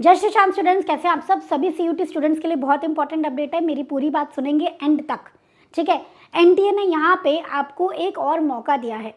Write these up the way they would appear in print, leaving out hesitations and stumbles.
जय श्री श्याम स्टूडेंट्स, कैसे आप सब? सभी सीयूटी स्टूडेंट्स के लिए बहुत इंपॉर्टेंट अपडेट है, मेरी पूरी बात सुनेंगे एंड तक, ठीक है। एनटीए ने यहाँ पे आपको एक और मौका दिया है।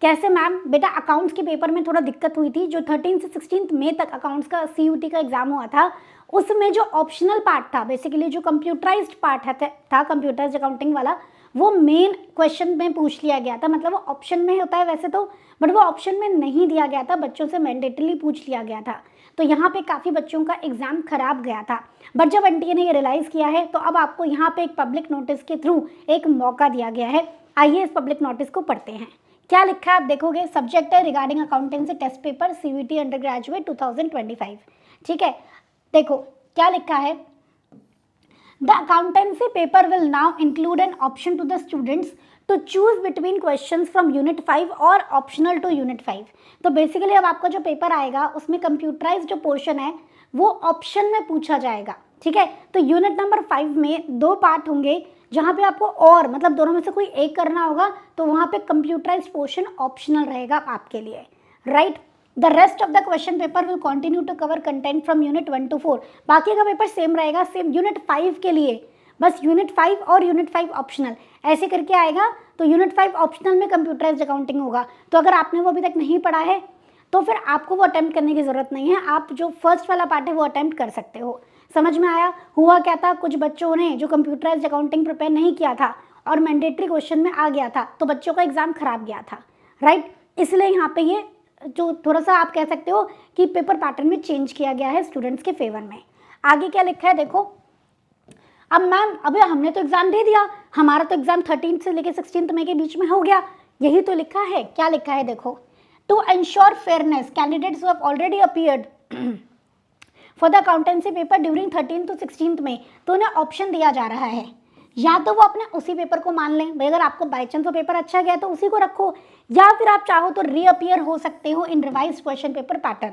कैसे मैम? बेटा अकाउंट्स के पेपर में थोड़ा दिक्कत हुई थी। जो 13 से 16 मई तक अकाउंट्स का सीयूटी का एग्जाम हुआ था, उसमें जो ऑप्शनल पार्ट था, बेसिकली जो कंप्यूटराइज्ड पार्ट था कंप्यूटराइज्ड अकाउंटिंग वाला, वो मेन क्वेश्चन में पूछ लिया गया था। मतलब वो ऑप्शन में होता है वैसे तो, बट वो ऑप्शन में नहीं दिया गया था, बच्चों से मैंडेटरीली पूछ लिया गया था। तो यहाँ पे काफ़ी बच्चों का एग्जाम खराब गया था। बट जब एनटीए ने ये रियलाइज़ किया है, तो अब आपको यहाँ पे एक पब्लिक नोटिस के थ्रू एक मौका दिया गया है। आइए इस पब्लिक नोटिस को पढ़ते हैं। क्या लिखा है आप देखोगे। सब्जेक्ट है regarding accountancy test paper CUET undergraduate 2025, ठीक है। देखो क्या लिखा है। The accountancy paper will now include an option to the students to choose between questions from unit 5 और ऑप्शनल टू यूनिट 5। तो बेसिकली अब आपका जो पेपर आएगा उसमें कंप्यूटराइज्ड जो पोर्शन है वो ऑप्शन में पूछा जाएगा, ठीक है। तो यूनिट नंबर 5 में 2 पार्ट होंगे, जहाँ पे आपको और मतलब दोनों में से कोई एक करना होगा, तो वहाँ पे कंप्यूटराइज्ड पोर्शन ऑप्शनल रहेगा आपके लिए, right. The rest of the question paper will continue to cover content from unit 1 to 4। बाकी का पेपर सेम रहेगा, सेम यूनिट 5 के लिए बस यूनिट 5 और यूनिट 5 ऑप्शनल ऐसे करके आएगा। तो यूनिट 5 ऑप्शनल में कंप्यूटराइज्ड अकाउंटिंग होगा। तो अगर आपने वो अभी तक नहीं पढ़ा है तो फिर आपको वो अटेम्प्ट करने की ज़रूरत नहीं है, आप जो फर्स्ट वाला पार्ट है वो अटेम्प्ट कर सकते हो। समझ में आया? हुआ क्या था, कुछ बच्चों ने जो कंप्यूटराइज्ड अकाउंटिंग प्रिपेयर नहीं किया था और मैंडेटरी क्वेश्चन में आ गया था, तो बच्चों का एग्जाम खराब गया था, राइट। इसलिए यहाँ पे ये जो थोड़ा सा आप कह सकते हो कि पेपर पैटर्न में चेंज किया गया है स्टूडेंट्स के फेवर में। आगे क्या लिखा है देखो। अब मैम अबे हमने तो एग्जाम दे दिया, हमारा तो एग्जाम 13 से लेकर 16 मई के बीच में हो गया, यही तो लिखा है। क्या लिखा है देखो। To ensure fairness candidates who have already appeared for the accountancy paper during 13 to 16 May, तो उन्हें ऑप्शन दिया जा रहा है, या तो वो अपने उसी पेपर को मान लें भाई, अगर आपको बाई चांस वो पेपर अच्छा गया तो उसी को रखो, या फिर आप चाहो तो रीअपियर हो सकते हो इन रिवाइज्ड क्वेश्चन पेपर पैटर्न,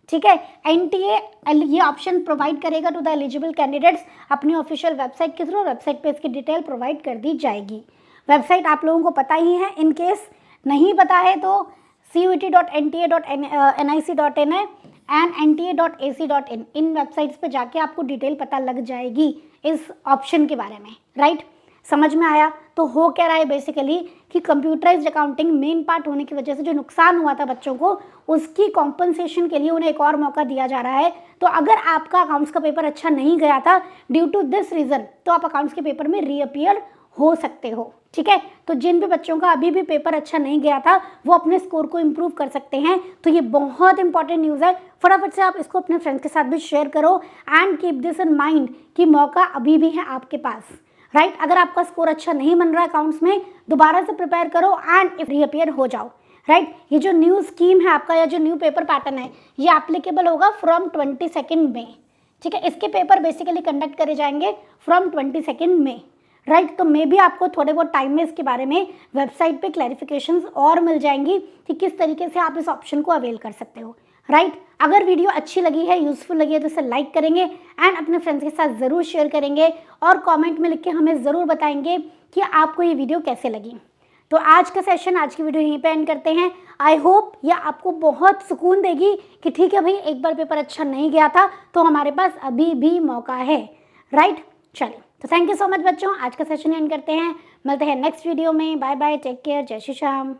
ठीक है। एनटीए ये ऑप्शन प्रोवाइड करेगा टू द एलिजिबल कैंडिडेट्स अपनी ऑफिशियल वेबसाइट के थ्रू। वेबसाइट पे इसकी डिटेल प्रोवाइड कर दी जाएगी। वेबसाइट आप लोगों को पता ही है, इन केस नहीं पता है तो CUET.NTA.NIC.in है एंड NTA.AC.in, इन वेबसाइट्स पे जाके आपको डिटेल पता लग जाएगी इस ऑप्शन के बारे में, राइट। समझ में आया? तो हो क्या रहा है बेसिकली कि कंप्यूटराइज्ड अकाउंटिंग मेन पार्ट होने की वजह से जो नुकसान हुआ था बच्चों को, उसकी कॉम्पनसेशन के लिए उन्हें एक और मौका दिया जा रहा है। तो अगर आपका अकाउंट्स का पेपर अच्छा नहीं गया था ड्यू टू दिस रीज़न, तो आप अकाउंट्स के पेपर में रीअपियर हो सकते हो, ठीक है। तो जिन भी बच्चों का अभी भी पेपर अच्छा नहीं गया था वो अपने स्कोर को इम्प्रूव कर सकते हैं। तो ये बहुत इंपॉर्टेंट न्यूज़ है, फटाफट से आप इसको अपने फ्रेंड्स के साथ भी शेयर करो and keep this in mind कि मौका अभी भी है आपके पास, राइट। अगर आपका स्कोर अच्छा नहीं बन रहा है अकाउंट्स में, दोबारा से प्रिपेयर करो एंड इफ रीअपियर हो जाओ, राइट। ये जो न्यू स्कीम है आपका या जो न्यू पेपर पैटर्न है ये एप्लीकेबल होगा फ्रॉम 22 मई, ठीक है। इसके पेपर बेसिकली कंडक्ट करे जाएंगे फ्रॉम 22 मई, राइट। तो मे भी आपको थोड़े बहुत टाइम में इसके बारे में वेबसाइट पे क्लैरिफिकेशंस और मिल जाएंगी कि किस तरीके से आप इस ऑप्शन को अवेल कर सकते हो, राइट। अगर वीडियो अच्छी लगी है, यूजफुल लगी है तो इसे लाइक करेंगे एंड अपने फ्रेंड्स के साथ ज़रूर शेयर करेंगे और कमेंट में लिख के हमें ज़रूर बताएंगे कि आपको ये वीडियो कैसे लगी। तो आज का सेशन, आज की वीडियो यहीं पे एंड करते हैं। आई होप ये आपको बहुत सुकून देगी कि ठीक है भाई, एक बार पेपर अच्छा नहीं गया था तो हमारे पास अभी भी मौका है, राइट। चलिए, तो थैंक यू सो मच बच्चों, आज का सेशन एंड करते हैं। मिलते हैं नेक्स्ट वीडियो में। बाय बाय, टेक केयर, जय श्री श्याम।